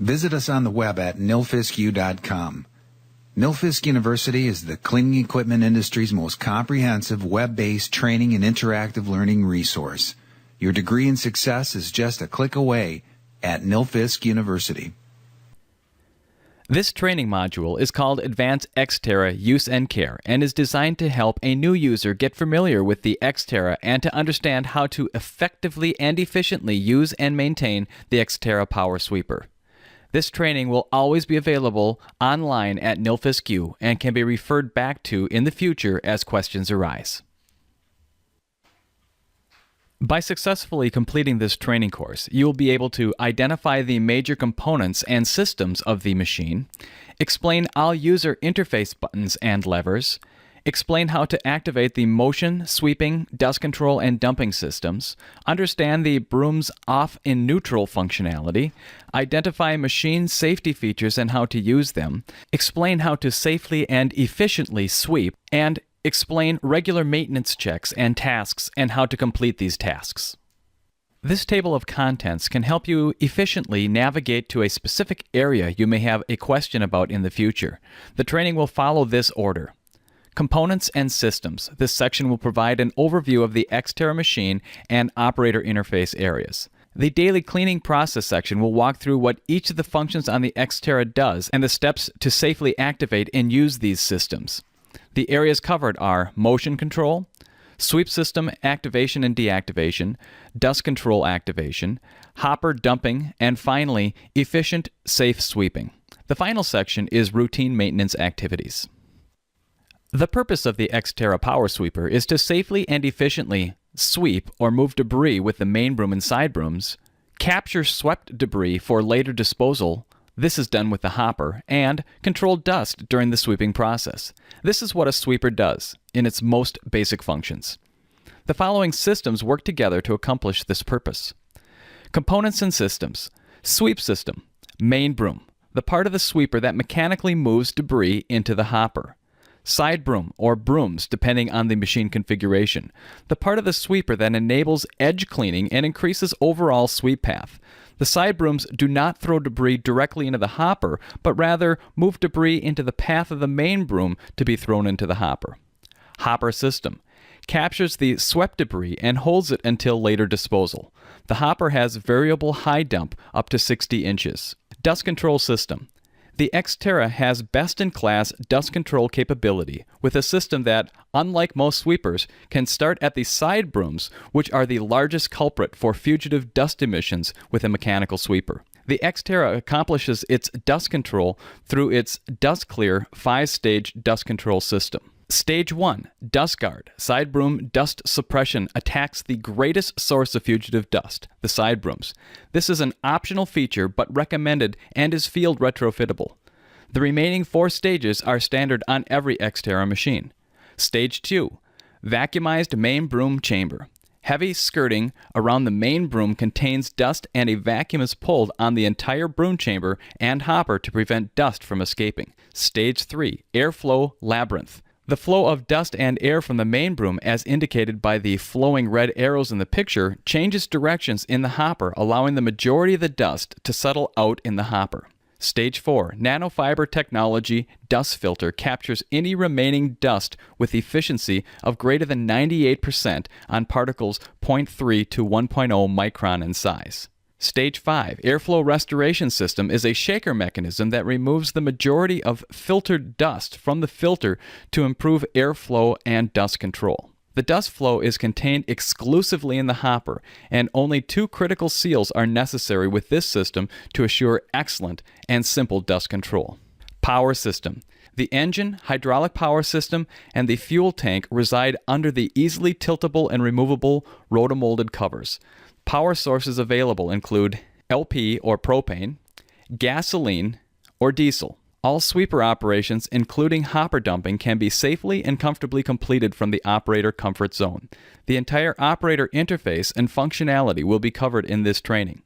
Visit us on the web at nilfisku.com. Nilfisk University is the cleaning equipment industry's most comprehensive web-based training and interactive learning resource. Your degree in success is just a click away at Nilfisk University. This training module is called Advanced Exterra Use and Care and is designed to help a new user get familiar with the Exterra and to understand how to effectively and efficiently use and maintain the Exterra Power Sweeper. This training will always be available online at Nilfisk U and can be referred back to in the future as questions arise. By successfully completing this training course, you will be able to identify the major components and systems of the machine, explain all user interface buttons and levers, explain how to activate the motion, sweeping, dust control, and dumping systems, understand the Broom's off in neutral functionality, identify machine safety features and how to use them, explain how to safely and efficiently sweep, and explain regular maintenance checks and tasks and how to complete these tasks. This table of contents can help you efficiently navigate to a specific area you may have a question about in the future. The training will follow this order. Components and systems. This section will provide an overview of the Exterra machine and operator interface areas. The daily cleaning process section will walk through what each of the functions on the Exterra does and the steps to safely activate and use these systems. The areas covered are motion control, sweep system activation and deactivation, dust control activation, hopper dumping, and finally, efficient, safe sweeping. The final section is routine maintenance activities. The purpose of the Exterra Power Sweeper is to safely and efficiently sweep or move debris with the main broom and side brooms, capture swept debris for later disposal, this is done with the hopper, and control dust during the sweeping process. This is what a sweeper does in its most basic functions. The following systems work together to accomplish this purpose. Components and systems. Sweep system. Main broom, the part of the sweeper that mechanically moves debris into the hopper. Side broom, or brooms depending on the machine configuration, the part of the sweeper that enables edge cleaning and increases overall sweep path. The side brooms do not throw debris directly into the hopper, but rather move debris into the path of the main broom to be thrown into the hopper. Hopper system captures the swept debris and holds it until later disposal. The hopper has variable high dump up to 60 inches. Dust control system. The Exterra has best-in-class dust control capability with a system that, unlike most sweepers, can start at the side brooms, which are the largest culprit for fugitive dust emissions with a mechanical sweeper. The Exterra accomplishes its dust control through its Dust Clear 5-stage dust control system. Stage 1, DustGuard, side broom dust suppression, attacks the greatest source of fugitive dust, the side brooms. This is an optional feature but recommended and is field retrofittable. The remaining 4 stages are standard on every Exterra machine. Stage 2, vacuumized main broom chamber. Heavy skirting around the main broom contains dust and a vacuum is pulled on the entire broom chamber and hopper to prevent dust from escaping. Stage 3, airflow labyrinth. The flow of dust and air from the main broom, as indicated by the flowing red arrows in the picture, changes directions in the hopper, allowing the majority of the dust to settle out in the hopper. Stage 4, nanofiber technology dust filter captures any remaining dust with efficiency of greater than 98% on particles 0.3 to 1.0 micron in size. Stage 5, airflow restoration system, is a shaker mechanism that removes the majority of filtered dust from the filter to improve airflow and dust control. The dust flow is contained exclusively in the hopper, and only 2 critical seals are necessary with this system to assure excellent and simple dust control. Power system. The engine, hydraulic power system, and the fuel tank reside under the easily tiltable and removable rotomolded covers. Power sources available include LP or propane, gasoline, or diesel. All sweeper operations, including hopper dumping, can be safely and comfortably completed from the operator comfort zone. The entire operator interface and functionality will be covered in this training.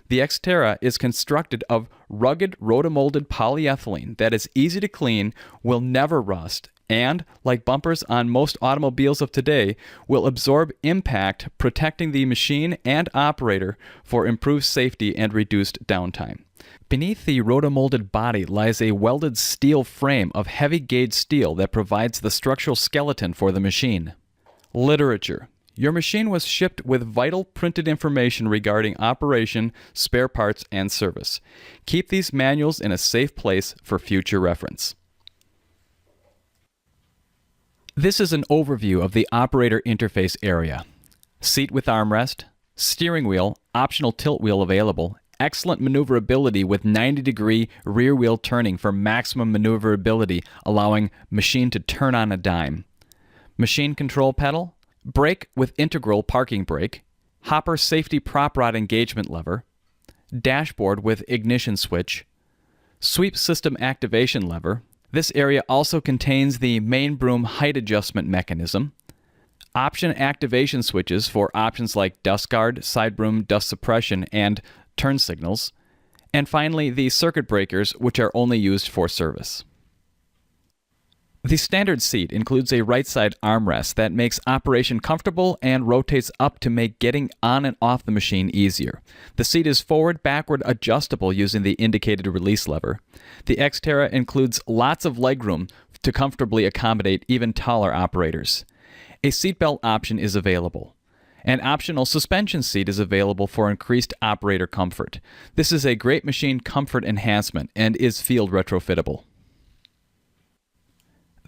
The Exterra is constructed of rugged rotomolded polyethylene that is easy to clean, will never rust, and, like bumpers on most automobiles of today, will absorb impact, protecting the machine and operator for improved safety and reduced downtime. Beneath the rotomolded body lies a welded steel frame of heavy gauge steel that provides the structural skeleton for the machine. Literature. Your machine was shipped with vital printed information regarding operation, spare parts, and service. Keep these manuals in a safe place for future reference. This is an overview of the operator interface area. Seat with armrest, steering wheel, optional tilt wheel available, excellent maneuverability with 90-degree rear wheel turning for maximum maneuverability, allowing machine to turn on a dime. Machine control pedal, brake with integral parking brake, hopper safety prop rod engagement lever, dashboard with ignition switch, sweep system activation lever. This area also contains the main Broom height adjustment mechanism, option activation switches for options like DustGuard, side broom dust suppression, and turn signals, and finally the circuit breakers, which are only used for service. The standard seat includes a right side armrest that makes operation comfortable and rotates up to make getting on and off the machine easier. The seat is forward-backward adjustable using the indicated release lever. The Exterra includes lots of legroom to comfortably accommodate even taller operators. A seatbelt option is available. An optional suspension seat is available for increased operator comfort. This is a great machine comfort enhancement and is field retrofittable.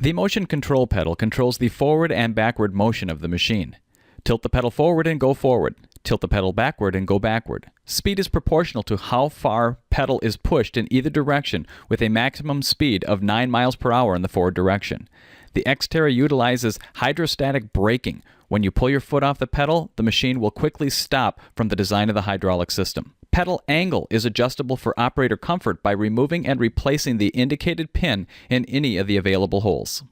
The motion control pedal controls the forward and backward motion of the machine. Tilt the pedal forward and go forward. Tilt the pedal backward and go backward. Speed is proportional to how far pedal is pushed in either direction, with a maximum speed of 9 miles per hour in the forward direction. The Exterra utilizes hydrostatic braking. When you pull your foot off the pedal, the machine will quickly stop from the design of the hydraulic system. Pedal angle is adjustable for operator comfort by removing and replacing the indicated pin in any of the available holes.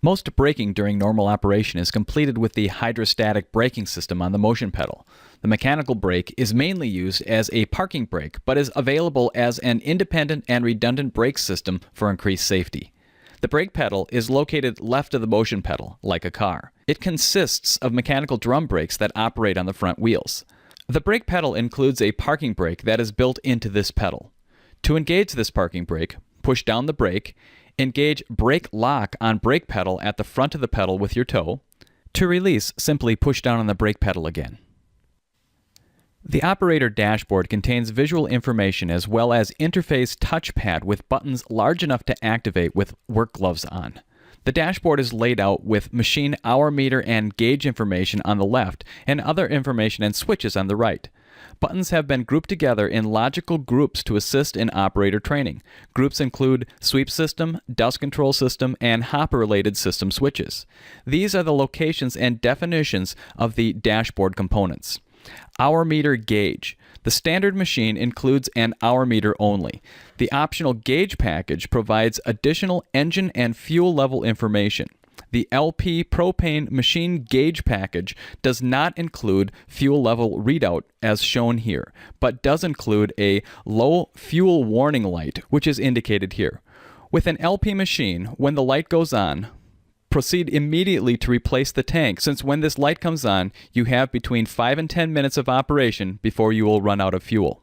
Most braking during normal operation is completed with the hydrostatic braking system on the motion pedal. The mechanical brake is mainly used as a parking brake, but is available as an independent and redundant brake system for increased safety. The brake pedal is located left of the motion pedal, like a car. It consists of mechanical drum brakes that operate on the front wheels. The brake pedal includes a parking brake that is built into this pedal. To engage this parking brake, push down the brake, engage brake lock on brake pedal at the front of the pedal with your toe. To release, simply push down on the brake pedal again. The operator dashboard contains visual information as well as interface touchpad with buttons large enough to activate with work gloves on. The dashboard is laid out with machine hour meter and gauge information on the left and other information and switches on the right. Buttons have been grouped together in logical groups to assist in operator training. Groups include sweep system, dust control system, and hopper-related system switches. These are the locations and definitions of the dashboard components. Hour meter gauge. The standard machine includes an hour meter only. The optional gauge package provides additional engine and fuel level information. The LP propane machine gauge package does not include fuel level readout as shown here, but does include a low fuel warning light, which is indicated here. With an LP machine, when the light goes on, proceed immediately to replace the tank, since when this light comes on, you have between 5 and 10 minutes of operation before you will run out of fuel.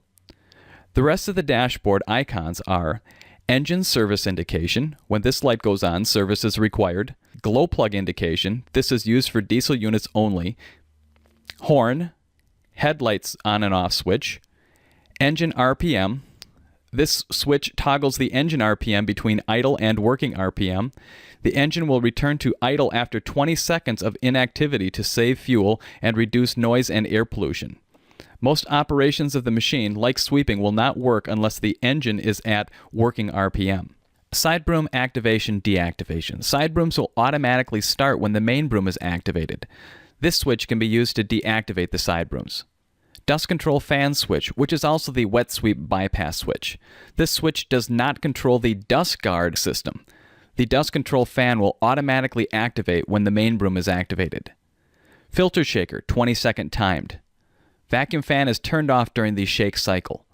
The rest of the dashboard icons are engine service indication. When this light goes on, service is required. Glow plug indication. This is used for diesel units only. Horn. Headlights on and off switch. Engine RPM. This switch toggles the engine RPM between idle and working RPM. The engine will return to idle after 20 seconds of inactivity to save fuel and reduce noise and air pollution. Most operations of the machine, like sweeping, will not work unless the engine is at working RPM. Side broom activation deactivation. Side brooms will automatically start when the main broom is activated. This switch can be used to deactivate the side brooms. Dust control fan switch, which is also the wet sweep bypass switch. This switch does not control the DustGuard system. The dust control fan will automatically activate when the main broom is activated. Filter shaker, 20-second timed. Vacuum fan is turned off during the shake cycle.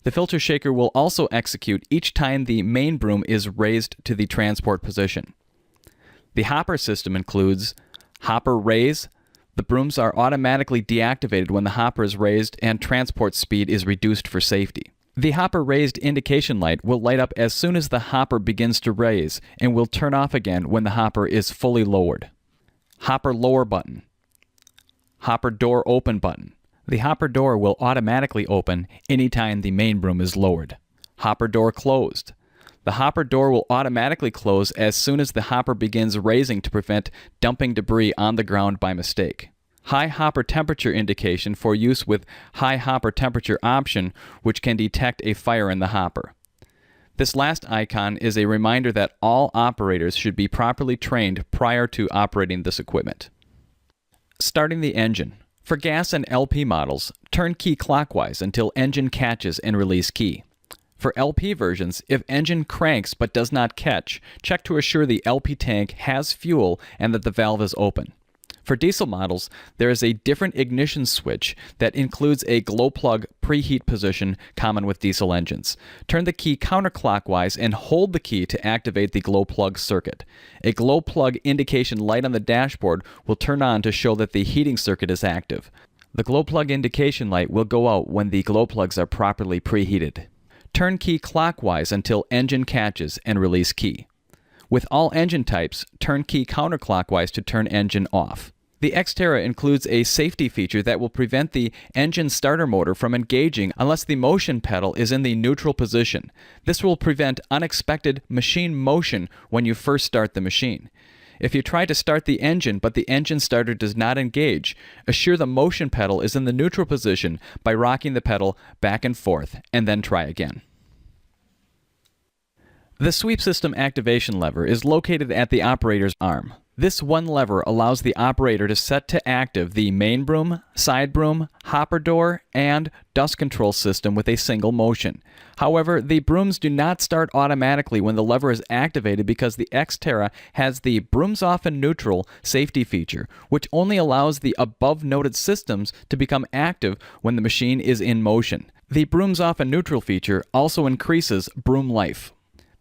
The filter shaker will also execute each time the main broom is raised to the transport position. The hopper system includes hopper raise. The brooms are automatically deactivated when the hopper is raised and transport speed is reduced for safety. The hopper raised indication light will light up as soon as the hopper begins to raise and will turn off again when the hopper is fully lowered. Hopper lower button. Hopper door open button. The hopper door will automatically open anytime the main broom is lowered. Hopper door closed. The hopper door will automatically close as soon as the hopper begins raising to prevent dumping debris on the ground by mistake. High hopper temperature indication for use with high hopper temperature option, which can detect a fire in the hopper. This last icon is a reminder that all operators should be properly trained prior to operating this equipment. Starting the engine. For gas and LP models, turn key clockwise until engine catches and release key. For LP versions, if engine cranks but does not catch, check to assure the LP tank has fuel and that the valve is open. For diesel models, there is a different ignition switch that includes a glow plug preheat position common with diesel engines. Turn the key counterclockwise and hold the key to activate the glow plug circuit. A glow plug indication light on the dashboard will turn on to show that the heating circuit is active. The glow plug indication light will go out when the glow plugs are properly preheated. Turn key clockwise until engine catches and release key. With all engine types, turn key counterclockwise to turn engine off. The Exterra includes a safety feature that will prevent the engine starter motor from engaging unless the motion pedal is in the neutral position. This will prevent unexpected machine motion when you first start the machine. If you try to start the engine but the engine starter does not engage, assure the motion pedal is in the neutral position by rocking the pedal back and forth, and then try again. The sweep system activation lever is located at the operator's arm. This one lever allows the operator to set to active the main broom, side broom, hopper door, and dust control system with a single motion. However, the brooms do not start automatically when the lever is activated because the Exterra has the brooms off in neutral safety feature, which only allows the above-noted systems to become active when the machine is in motion. The brooms off in neutral feature also increases broom life.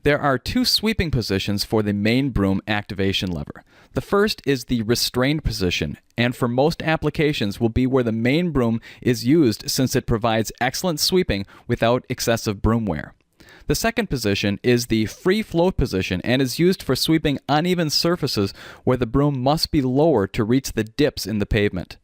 There are two sweeping positions for the main broom activation lever. The first is the restrained position, and for most applications will be where the main broom is used since it provides excellent sweeping without excessive broom wear. The second position is the free float position and is used for sweeping uneven surfaces where the broom must be lower to reach the dips in the pavement.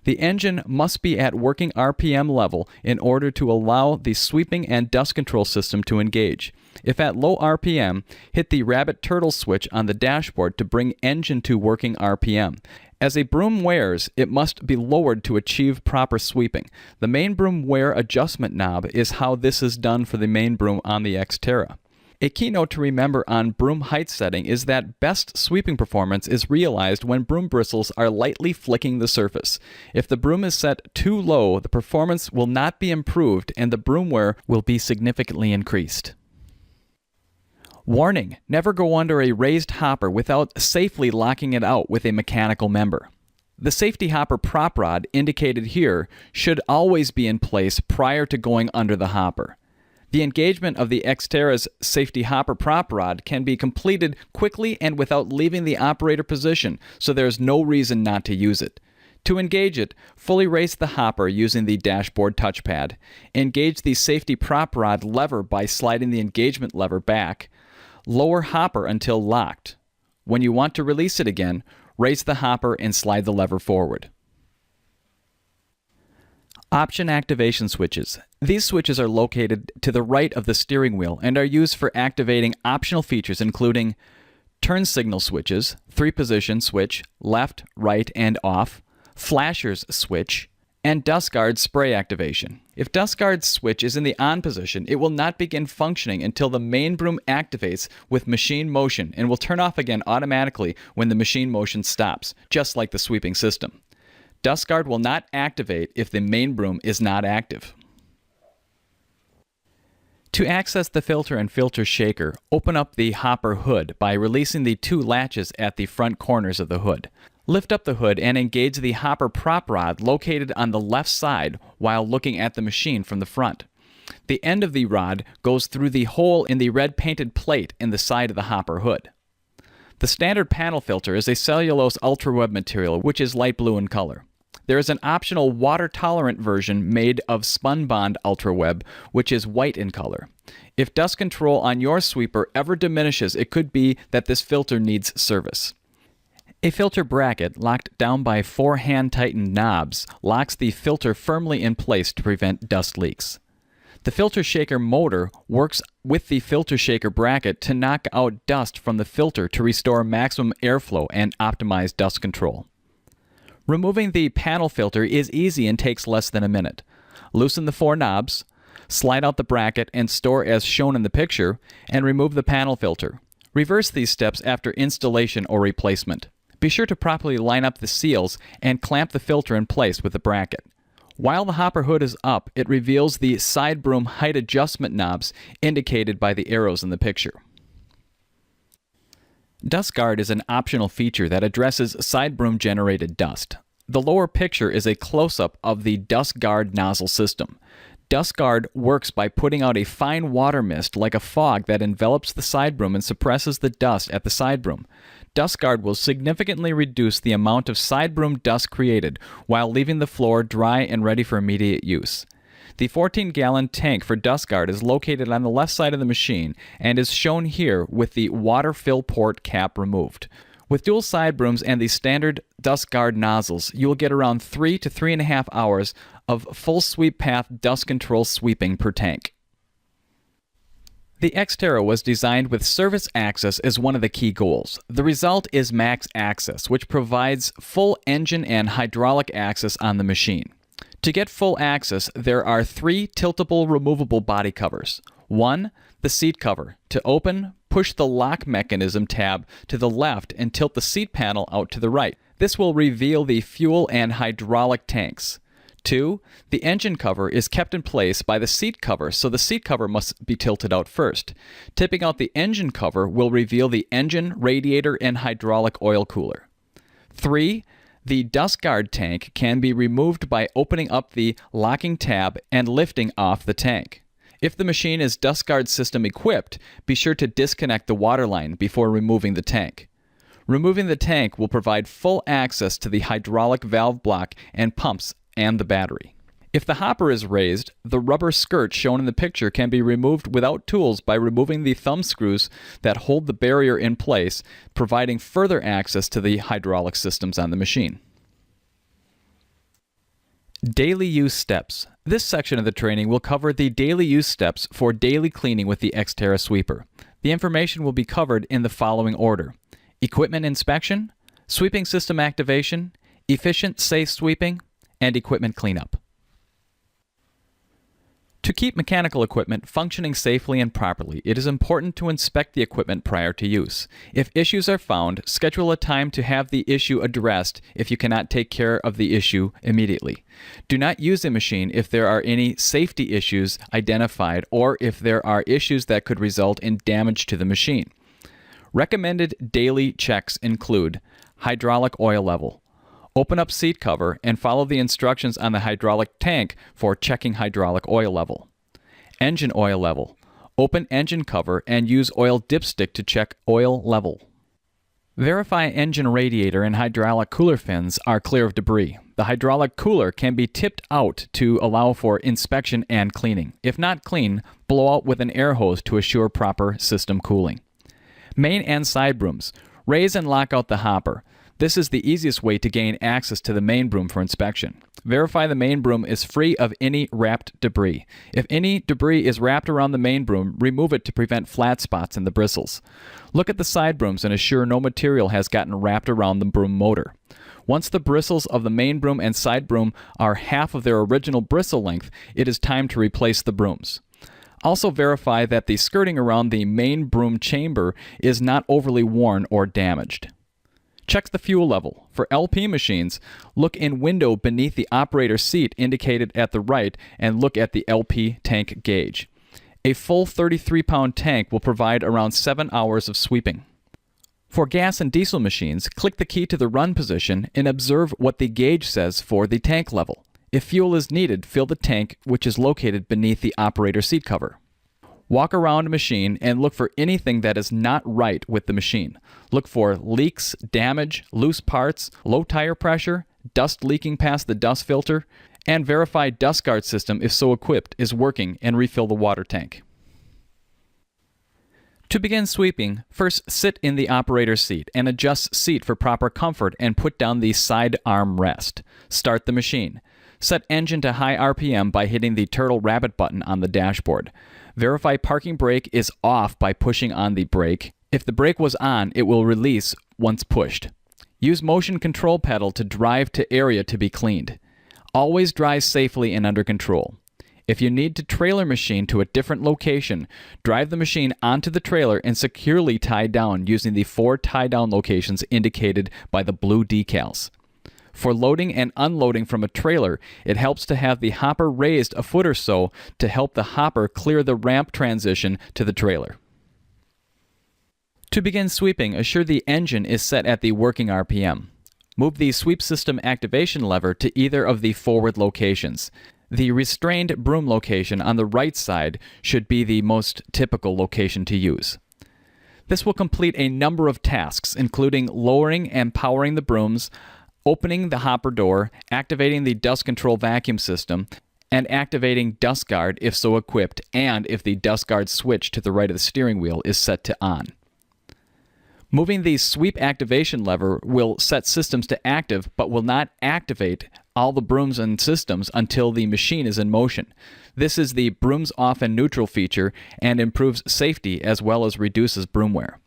The engine must be at working RPM level in order to allow the sweeping and dust control system to engage. If at low RPM, hit the rabbit turtle switch on the dashboard to bring engine to working RPM. As a broom wears, it must be lowered to achieve proper sweeping. The main broom wear adjustment knob is how this is done for the main broom on the Exterra. A keynote to remember on broom height setting is that best sweeping performance is realized when broom bristles are lightly flicking the surface. If the broom is set too low, the performance will not be improved and the broom wear will be significantly increased. Warning: never go under a raised hopper without safely locking it out with a mechanical member. The safety hopper prop rod indicated here should always be in place prior to going under the hopper. The engagement of the Exterra's safety hopper prop rod can be completed quickly and without leaving the operator position, so there is no reason not to use it. To engage it, fully raise the hopper using the dashboard touchpad. Engage the safety prop rod lever by sliding the engagement lever back. Lower hopper until locked. When you want to release it again, raise the hopper and slide the lever forward. Option activation switches. These switches are located to the right of the steering wheel and are used for activating optional features including turn signal switches, 3-position switch, left, right, and off, flashers switch, and DustGuard spray activation. If DustGuard's switch is in the on position, it will not begin functioning until the main broom activates with machine motion and will turn off again automatically when the machine motion stops, just like the sweeping system. DustGuard will not activate if the main broom is not active. To access the filter and filter shaker, open up the hopper hood by releasing the two latches at the front corners of the hood. Lift up the hood and engage the hopper prop rod located on the left side while looking at the machine from the front. The end of the rod goes through the hole in the red painted plate in the side of the hopper hood. The standard panel filter is a cellulose ultra-web material which is light blue in color. There is an optional water-tolerant version made of Spunbond ultra-web which is white in color. If dust control on your sweeper ever diminishes, it could be that this filter needs service. A filter bracket locked down by 4 hand-tightened knobs locks the filter firmly in place to prevent dust leaks. The filter shaker motor works with the filter shaker bracket to knock out dust from the filter to restore maximum airflow and optimize dust control. Removing the panel filter is easy and takes less than a minute. Loosen the 4 knobs, slide out the bracket and store as shown in the picture, and remove the panel filter. Reverse these steps after installation or replacement. Be sure to properly line up the seals and clamp the filter in place with the bracket. While the hopper hood is up, it reveals the side broom height adjustment knobs indicated by the arrows in the picture. DustGuard is an optional feature that addresses side broom generated dust. The lower picture is a close-up of the DustGuard nozzle system. DustGuard works by putting out a fine water mist like a fog that envelops the side broom and suppresses the dust at the side broom. DustGuard will significantly reduce the amount of side broom dust created while leaving the floor dry and ready for immediate use. The 14-gallon tank for DustGuard is located on the left side of the machine and is shown here with the water fill port cap removed. With dual side brooms and the standard DustGuard nozzles, you will get around 3 to 3.5 hours of full sweep path dust control sweeping per tank. The Exterra was designed with service access as one of the key goals. The result is max access, which provides full engine and hydraulic access on the machine. To get full access, there are 3 tiltable removable body covers. 1, the seat cover. To open, push the lock mechanism tab to the left and tilt the seat panel out to the right. This will reveal the fuel and hydraulic tanks. 2, the engine cover is kept in place by the seat cover, so the seat cover must be tilted out first. Tipping out the engine cover will reveal the engine, radiator, and hydraulic oil cooler. 3, the DustGuard tank can be removed by opening up the locking tab and lifting off the tank. If the machine is DustGuard system equipped, be sure to disconnect the water line before removing the tank. Removing the tank will provide full access to the hydraulic valve block and pumps and the battery. If the hopper is raised, the rubber skirt shown in the picture can be removed without tools by removing the thumb screws that hold the barrier in place, providing further access to the hydraulic systems on the machine. Daily use steps. This section of the training will cover the daily use steps for daily cleaning with the Exterra sweeper. The information will be covered in the following order: equipment inspection, sweeping system activation, efficient safe sweeping, and equipment cleanup. To keep mechanical equipment functioning safely and properly, it is important to inspect the equipment prior to use. If issues are found, schedule a time to have the issue addressed if you cannot take care of the issue immediately. Do not use the machine if there are any safety issues identified or if there are issues that could result in damage to the machine. Recommended daily checks include hydraulic oil level. Open up seat cover and follow the instructions on the hydraulic tank for checking hydraulic oil level. Engine oil level. Open engine cover and use oil dipstick to check oil level. Verify engine radiator and hydraulic cooler fins are clear of debris. The hydraulic cooler can be tipped out to allow for inspection and cleaning. If not clean, blow out with an air hose to assure proper system cooling. Main and side brooms. Raise and lock out the hopper. This is the easiest way to gain access to the main broom for inspection. Verify the main broom is free of any wrapped debris. If any debris is wrapped around the main broom, remove it to prevent flat spots in the bristles. Look at the side brooms and assure no material has gotten wrapped around the broom motor. Once the bristles of the main broom and side broom are half of their original bristle length, it is time to replace the brooms. Also verify that the skirting around the main broom chamber is not overly worn or damaged. Check the fuel level. For LP machines, look in window beneath the operator seat indicated at the right and look at the LP tank gauge. A full 33-pound tank will provide around 7 hours of sweeping. For gas and diesel machines, click the key to the run position and observe what the gauge says for the tank level. If fuel is needed, fill the tank, which is located beneath the operator seat cover. Walk around a machine and look for anything that is not right with the machine. Look for leaks, damage, loose parts, low tire pressure, dust leaking past the dust filter, and verify DustGuard system, if so equipped, is working and refill the water tank. To begin sweeping, first sit in the operator's seat and adjust seat for proper comfort and put down the side arm rest. Start the machine. Set engine to high RPM by hitting the turtle rabbit button on the dashboard. Verify parking brake is off by pushing on the brake. If the brake was on, it will release once pushed. Use motion control pedal to drive to area to be cleaned. Always drive safely and under control. If you need to trailer machine to a different location, drive the machine onto the trailer and securely tie down using the 4 tie-down locations indicated by the blue decals. For loading and unloading from a trailer, it helps to have the hopper raised a foot or so to help the hopper clear the ramp transition to the trailer. To begin sweeping, assure the engine is set at the working RPM. Move the sweep system activation lever to either of the forward locations. The restrained broom location on the right side should be the most typical location to use. This will complete a number of tasks, including lowering and powering the brooms, opening the hopper door, activating the dust control vacuum system, and activating DustGuard if so equipped, and if the DustGuard switch to the right of the steering wheel is set to on. Moving the sweep activation lever will set systems to active, but will not activate all the brooms and systems until the machine is in motion. This is the brooms off and neutral feature and improves safety as well as reduces broom wear.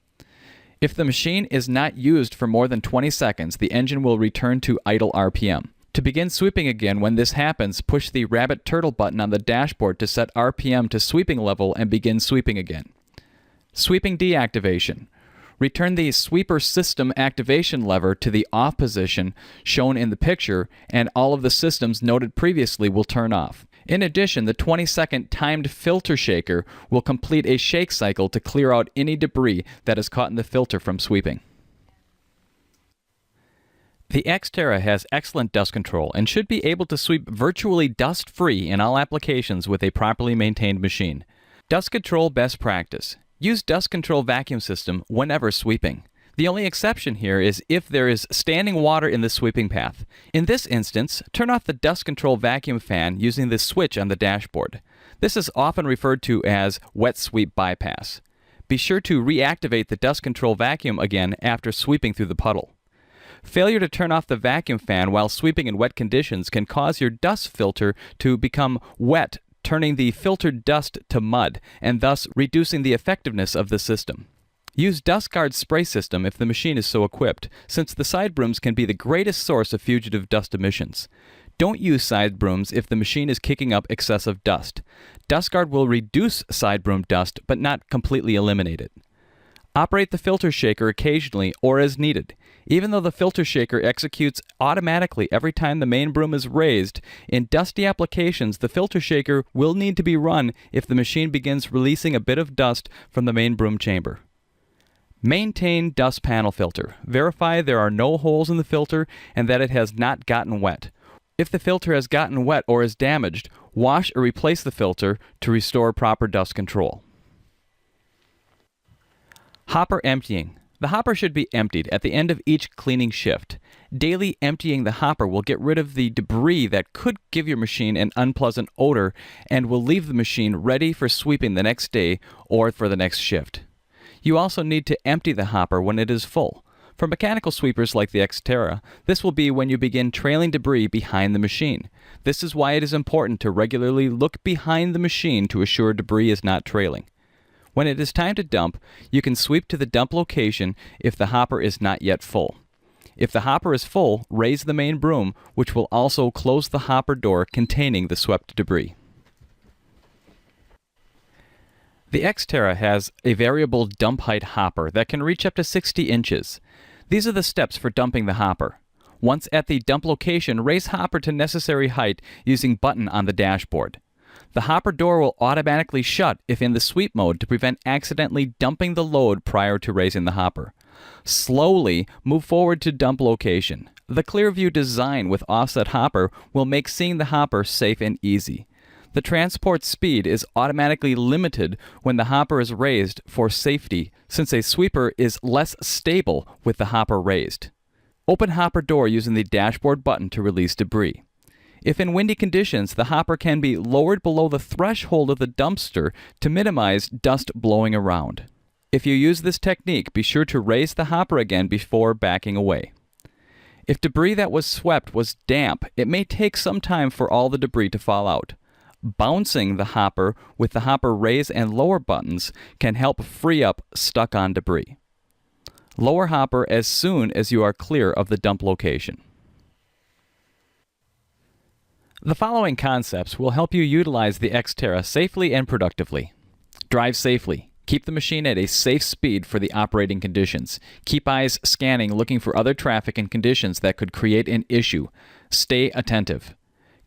If the machine is not used for more than 20 seconds, the engine will return to idle RPM. To begin sweeping again, when this happens, push the rabbit turtle button on the dashboard to set RPM to sweeping level and begin sweeping again. Sweeping deactivation. Return the sweeper system activation lever to the off position shown in the picture, and all of the systems noted previously will turn off. In addition, the 20-second timed filter shaker will complete a shake cycle to clear out any debris that is caught in the filter from sweeping. The Exterra has excellent dust control and should be able to sweep virtually dust-free in all applications with a properly maintained machine. Dust control best practice. Use dust control vacuum system whenever sweeping. The only exception here is if there is standing water in the sweeping path. In this instance, turn off the dust control vacuum fan using the switch on the dashboard. This is often referred to as wet sweep bypass. Be sure to reactivate the dust control vacuum again after sweeping through the puddle. Failure to turn off the vacuum fan while sweeping in wet conditions can cause your dust filter to become wet, turning the filtered dust to mud, and thus reducing the effectiveness of the system. Use DustGuard spray system if the machine is so equipped, since the side brooms can be the greatest source of fugitive dust emissions. Don't use side brooms if the machine is kicking up excessive dust. DustGuard will reduce side broom dust, but not completely eliminate it. Operate the filter shaker occasionally or as needed. Even though the filter shaker executes automatically every time the main broom is raised, in dusty applications the filter shaker will need to be run if the machine begins releasing a bit of dust from the main broom chamber. Maintain dust panel filter. Verify there are no holes in the filter and that it has not gotten wet. If the filter has gotten wet or is damaged, wash or replace the filter to restore proper dust control. Hopper emptying. The hopper should be emptied at the end of each cleaning shift. Daily emptying the hopper will get rid of the debris that could give your machine an unpleasant odor and will leave the machine ready for sweeping the next day or for the next shift. You also need to empty the hopper when it is full. For mechanical sweepers like the Exterra, this will be when you begin trailing debris behind the machine. This is why it is important to regularly look behind the machine to assure debris is not trailing. When it is time to dump, you can sweep to the dump location if the hopper is not yet full. If the hopper is full, raise the main broom, which will also close the hopper door containing the swept debris. The Exterra has a variable dump height hopper that can reach up to 60 inches. These are the steps for dumping the hopper. Once at the dump location, raise hopper to necessary height using button on the dashboard. The hopper door will automatically shut if in the sweep mode to prevent accidentally dumping the load prior to raising the hopper. Slowly move forward to dump location. The Clearview design with offset hopper will make seeing the hopper safe and easy. The transport speed is automatically limited when the hopper is raised for safety, since a sweeper is less stable with the hopper raised. Open hopper door using the dashboard button to release debris. If in windy conditions, the hopper can be lowered below the threshold of the dumpster to minimize dust blowing around. If you use this technique, be sure to raise the hopper again before backing away. If debris that was swept was damp, it may take some time for all the debris to fall out. Bouncing the hopper with the hopper raise and lower buttons can help free up stuck-on debris. Lower hopper as soon as you are clear of the dump location. The following concepts will help you utilize the Exterra safely and productively. Drive safely. Keep the machine at a safe speed for the operating conditions. Keep eyes scanning, looking for other traffic and conditions that could create an issue. Stay attentive.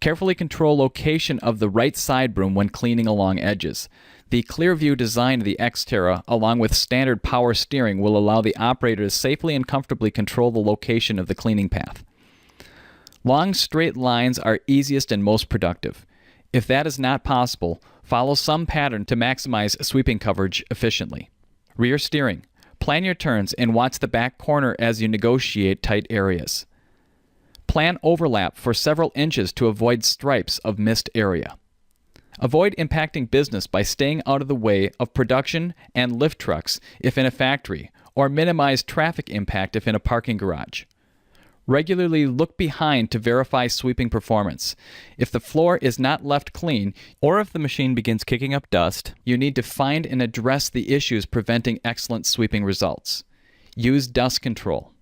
Carefully control location of the right side broom when cleaning along edges. The Clearview design of the Exterra, along with standard power steering, will allow the operator to safely and comfortably control the location of the cleaning path. Long straight lines are easiest and most productive. If that is not possible, follow some pattern to maximize sweeping coverage efficiently. Rear steering. Plan your turns and watch the back corner as you negotiate tight areas. Plan overlap for several inches to avoid stripes of missed area. Avoid impacting business by staying out of the way of production and lift trucks if in a factory, or minimize traffic impact if in a parking garage. Regularly look behind to verify sweeping performance. If the floor is not left clean, or if the machine begins kicking up dust, you need to find and address the issues preventing excellent sweeping results. Use dust control.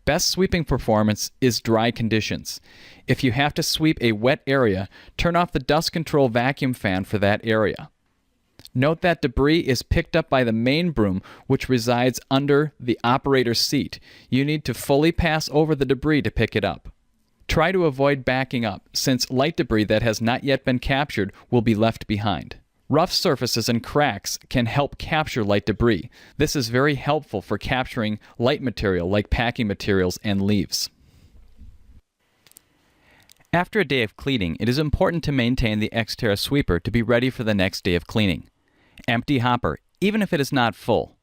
Best sweeping performance is dry conditions. If you have to sweep a wet area, turn off the dust control vacuum fan for that area. Note that debris is picked up by the main broom, which resides under the operator's seat. You need to fully pass over the debris to pick it up. Try to avoid backing up, since light debris that has not yet been captured will be left behind. Rough surfaces and cracks can help capture light debris. This is very helpful for capturing light material like packing materials and leaves. After a day of cleaning, it is important to maintain the Exterra sweeper to be ready for the next day of cleaning. Empty hopper, even if it is not full.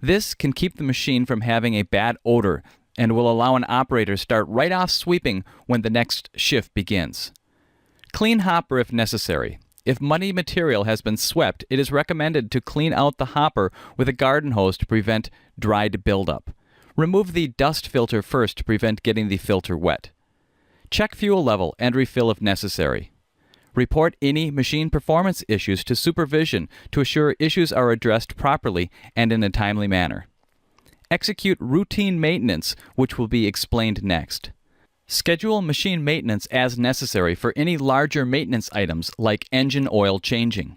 This can keep the machine from having a bad odor and will allow an operator to start right off sweeping when the next shift begins. Clean hopper if necessary. If muddy material has been swept, it is recommended to clean out the hopper with a garden hose to prevent dried buildup. Remove the dust filter first to prevent getting the filter wet. Check fuel level and refill if necessary. Report any machine performance issues to supervision to assure issues are addressed properly and in a timely manner. Execute routine maintenance, which will be explained next. Schedule machine maintenance as necessary for any larger maintenance items like engine oil changing.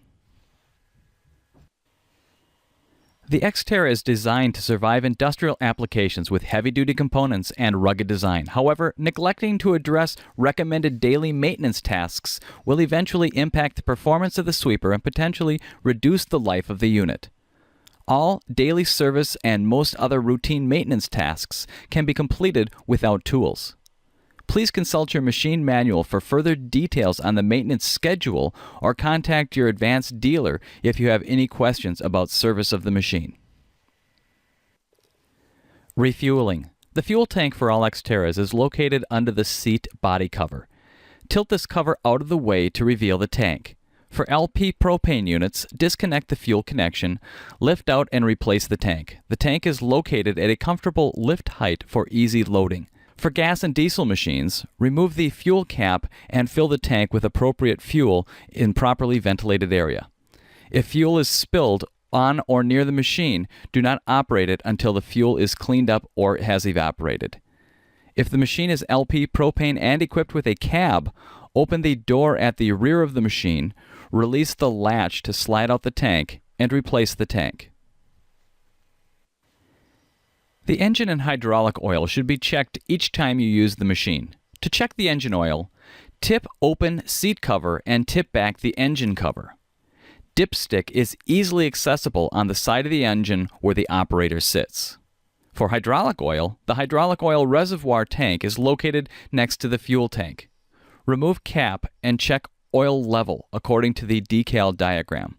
The Exterra is designed to survive industrial applications with heavy-duty components and rugged design. However, neglecting to address recommended daily maintenance tasks will eventually impact the performance of the sweeper and potentially reduce the life of the unit. All daily service and most other routine maintenance tasks can be completed without tools. Please consult your machine manual for further details on the maintenance schedule or contact your advanced dealer if you have any questions about service of the machine. Refueling. The fuel tank for all Exterras is located under the seat body cover. Tilt this cover out of the way to reveal the tank. For LP propane units, disconnect the fuel connection, lift out and replace the tank. The tank is located at a comfortable lift height for easy loading. For gas and diesel machines, remove the fuel cap and fill the tank with appropriate fuel in properly ventilated area. If fuel is spilled on or near the machine, do not operate it until the fuel is cleaned up or has evaporated. If the machine is LP propane and equipped with a cab, open the door at the rear of the machine, release the latch to slide out the tank, and replace the tank. The engine and hydraulic oil should be checked each time you use the machine. To check the engine oil, tip open seat cover and tip back the engine cover. Dipstick is easily accessible on the side of the engine where the operator sits. For hydraulic oil, the hydraulic oil reservoir tank is located next to the fuel tank. Remove cap and check oil level according to the decal diagram.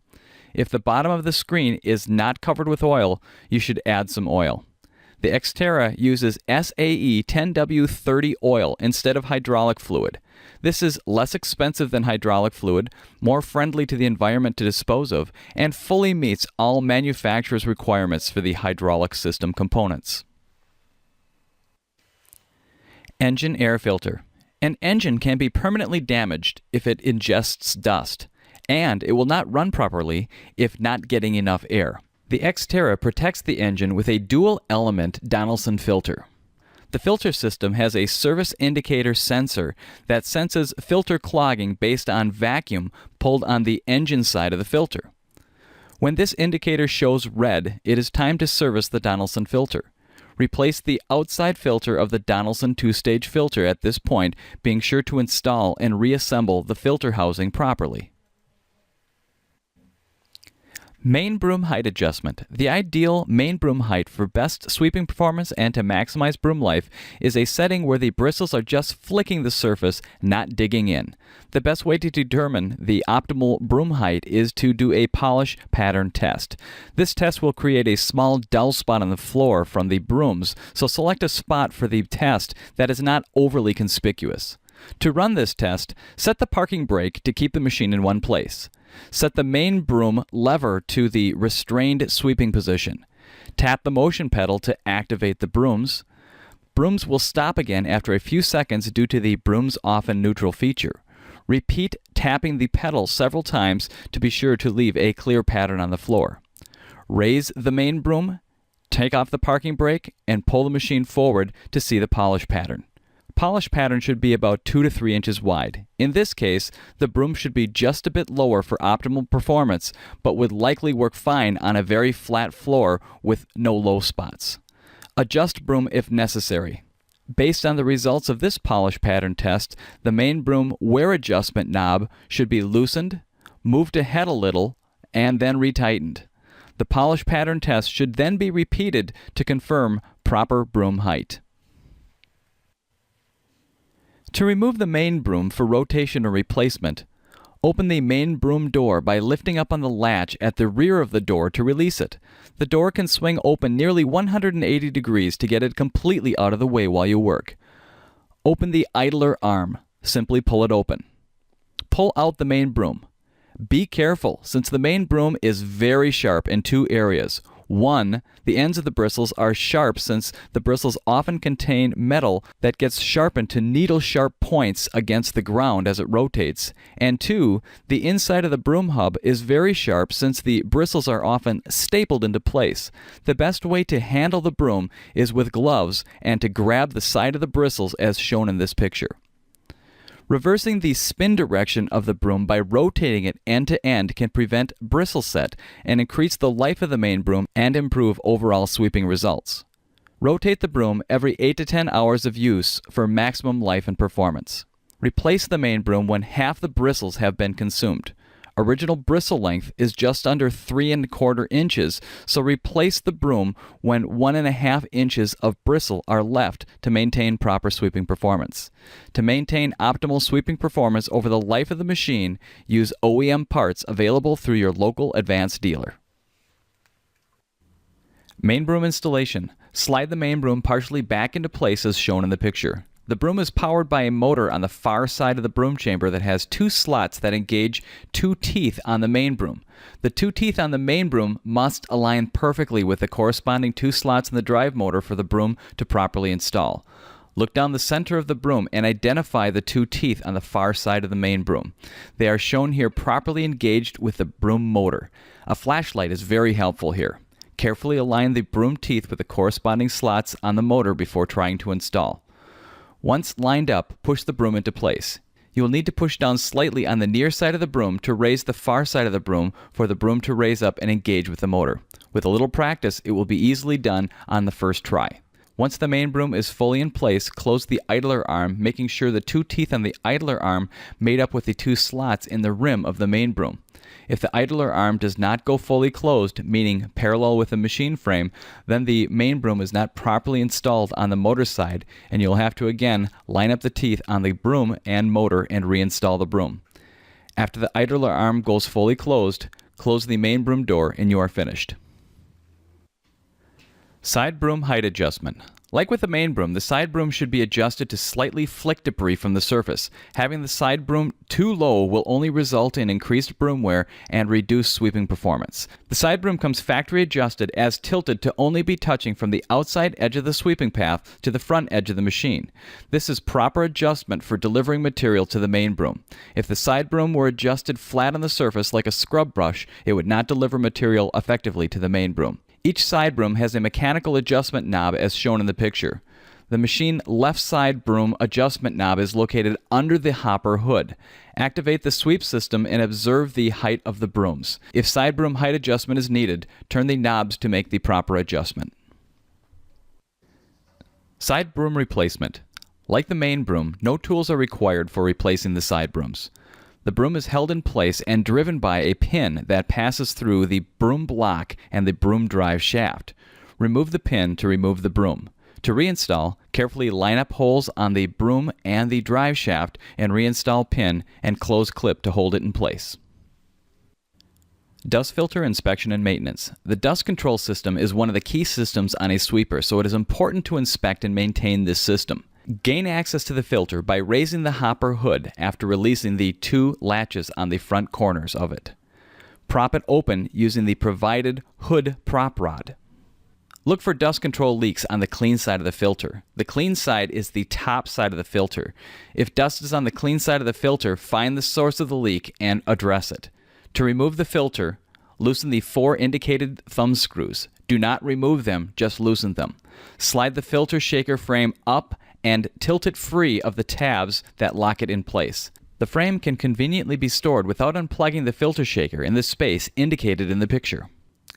If the bottom of the screen is not covered with oil, you should add some oil. The Exterra uses SAE 10W30 oil instead of hydraulic fluid. This is less expensive than hydraulic fluid, more friendly to the environment to dispose of, and fully meets all manufacturer's requirements for the hydraulic system components. Engine air filter. An engine can be permanently damaged if it ingests dust, and it will not run properly if not getting enough air. The Exterra protects the engine with a dual-element Donaldson filter. The filter system has a service indicator sensor that senses filter clogging based on vacuum pulled on the engine side of the filter. When this indicator shows red, it is time to service the Donaldson filter. Replace the outside filter of the Donaldson two-stage filter at this point, being sure to install and reassemble the filter housing properly. Main broom height adjustment. The ideal main broom height for best sweeping performance and to maximize broom life is a setting where the bristles are just flicking the surface, not digging in. The best way to determine the optimal broom height is to do a polish pattern test. This test will create a small dull spot on the floor from the brooms, so select a spot for the test that is not overly conspicuous. To run this test, set the parking brake to keep the machine in one place. Set the main broom lever to the restrained sweeping position. Tap the motion pedal to activate the brooms. Brooms will stop again after a few seconds due to the brooms off in neutral feature. Repeat tapping the pedal several times to be sure to leave a clear pattern on the floor. Raise the main broom, take off the parking brake, and pull the machine forward to see the polish pattern. Polish pattern should be about 2 to 3 inches wide. In this case, the broom should be just a bit lower for optimal performance, but would likely work fine on a very flat floor with no low spots. Adjust broom if necessary. Based on the results of this polish pattern test, the main broom wear adjustment knob should be loosened, moved ahead a little, and then retightened. The polish pattern test should then be repeated to confirm proper broom height. To remove the main broom for rotation or replacement, open the main broom door by lifting up on the latch at the rear of the door to release it. The door can swing open nearly 180 degrees to get it completely out of the way while you work. Open the idler arm. Simply pull it open. Pull out the main broom. Be careful, since the main broom is very sharp in two areas. One, the ends of the bristles are sharp since the bristles often contain metal that gets sharpened to needle-sharp points against the ground as it rotates. And two, the inside of the broom hub is very sharp since the bristles are often stapled into place. The best way to handle the broom is with gloves and to grab the side of the bristles as shown in this picture. Reversing the spin direction of the broom by rotating it end to end can prevent bristle set and increase the life of the main broom and improve overall sweeping results. Rotate the broom every 8 to 10 hours of use for maximum life and performance. Replace the main broom when half the bristles have been consumed. Original bristle length is just under 3 1/4 inches, so replace the broom when 1 1/2 inches of bristle are left to maintain proper sweeping performance. To maintain optimal sweeping performance over the life of the machine, use OEM parts available through your local advanced dealer. Main broom installation. Slide the main broom partially back into place as shown in the picture. The broom is powered by a motor on the far side of the broom chamber that has 2 slots that engage 2 teeth on the main broom. The 2 teeth on the main broom must align perfectly with the corresponding 2 slots in the drive motor for the broom to properly install. Look down the center of the broom and identify the 2 teeth on the far side of the main broom. They are shown here properly engaged with the broom motor. A flashlight is very helpful here. Carefully align the broom teeth with the corresponding slots on the motor before trying to install. Once lined up, push the broom into place. You will need to push down slightly on the near side of the broom to raise the far side of the broom for the broom to raise up and engage with the motor. With a little practice, it will be easily done on the first try. Once the main broom is fully in place, close the idler arm, making sure the 2 teeth on the idler arm mate up with the 2 slots in the rim of the main broom. If the idler arm does not go fully closed, meaning parallel with the machine frame, then the main broom is not properly installed on the motor side, and you'll have to again line up the teeth on the broom and motor and reinstall the broom. After the idler arm goes fully closed, close the main broom door and you are finished. Side broom height adjustment. Like with the main broom, the side broom should be adjusted to slightly flick debris from the surface. Having the side broom too low will only result in increased broom wear and reduced sweeping performance. The side broom comes factory adjusted as tilted to only be touching from the outside edge of the sweeping path to the front edge of the machine. This is proper adjustment for delivering material to the main broom. If the side broom were adjusted flat on the surface like a scrub brush, it would not deliver material effectively to the main broom. Each side broom has a mechanical adjustment knob as shown in the picture. The machine left side broom adjustment knob is located under the hopper hood. Activate the sweep system and observe the height of the brooms. If side broom height adjustment is needed, turn the knobs to make the proper adjustment. Side broom replacement. Like the main broom, no tools are required for replacing the side brooms. The broom is held in place and driven by a pin that passes through the broom block and the broom drive shaft. Remove the pin to remove the broom. To reinstall, carefully line up holes on the broom and the drive shaft and reinstall pin and close clip to hold it in place. Dust filter inspection and maintenance. The dust control system is one of the key systems on a sweeper, so it is important to inspect and maintain this system. Gain access to the filter by raising the hopper hood after releasing the two latches on the front corners of it. Prop it open using the provided hood prop rod. Look for dust control leaks on the clean side of the filter. The clean side is the top side of the filter. If dust is on the clean side of the filter, find the source of the leak and address it. To remove the filter, loosen the 4 indicated thumb screws. Do not remove them, just loosen them. Slide the filter shaker frame up and tilt it free of the tabs that lock it in place. The frame can conveniently be stored without unplugging the filter shaker in the space indicated in the picture.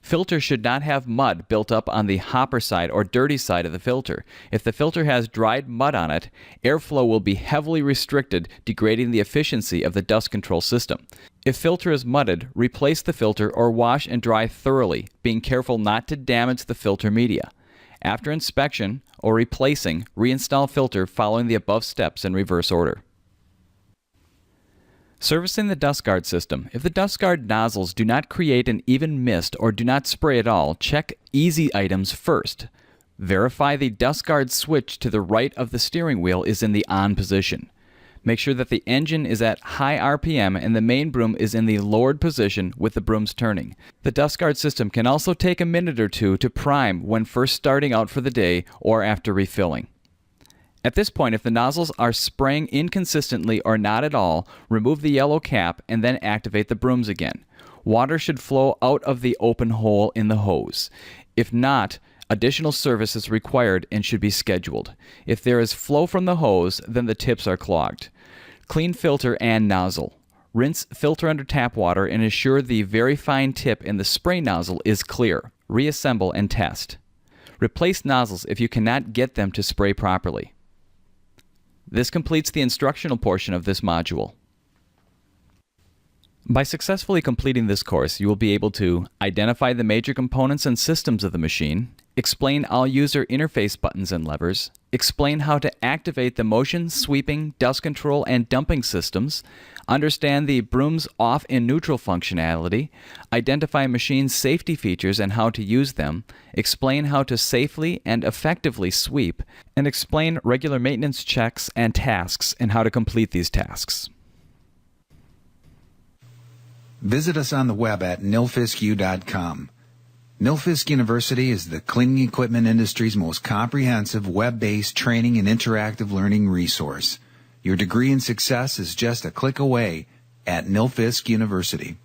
Filter should not have mud built up on the hopper side or dirty side of the filter. If the filter has dried mud on it, airflow will be heavily restricted, degrading the efficiency of the dust control system. If filter is mudded, replace the filter or wash and dry thoroughly, being careful not to damage the filter media. After inspection or replacing, reinstall filter following the above steps in reverse order. Servicing the DustGuard system. If the DustGuard nozzles do not create an even mist or do not spray at all, check easy items first. Verify the DustGuard switch to the right of the steering wheel is in the on position. Make sure that the engine is at high RPM and the main broom is in the lowered position with the brooms turning. The DustGuard system can also take a minute or two to prime when first starting out for the day or after refilling. At this point, if the nozzles are spraying inconsistently or not at all, remove the yellow cap and then activate the brooms again. Water should flow out of the open hole in the hose. If not, additional service is required and should be scheduled. If there is flow from the hose, then the tips are clogged. Clean filter and nozzle. Rinse filter under tap water and ensure the very fine tip in the spray nozzle is clear. Reassemble and test. Replace nozzles if you cannot get them to spray properly. This completes the instructional portion of this module. By successfully completing this course, you will be able to identify the major components and systems of the machine, explain all user interface buttons and levers, explain how to activate the motion, sweeping, dust control, and dumping systems, understand the broom's off and neutral functionality, identify machine safety features and how to use them, explain how to safely and effectively sweep, and explain regular maintenance checks and tasks and how to complete these tasks. Visit us on the web at nilfisku.com. Nilfisk University is the cleaning equipment industry's most comprehensive web-based training and interactive learning resource. Your degree in success is just a click away at Nilfisk University.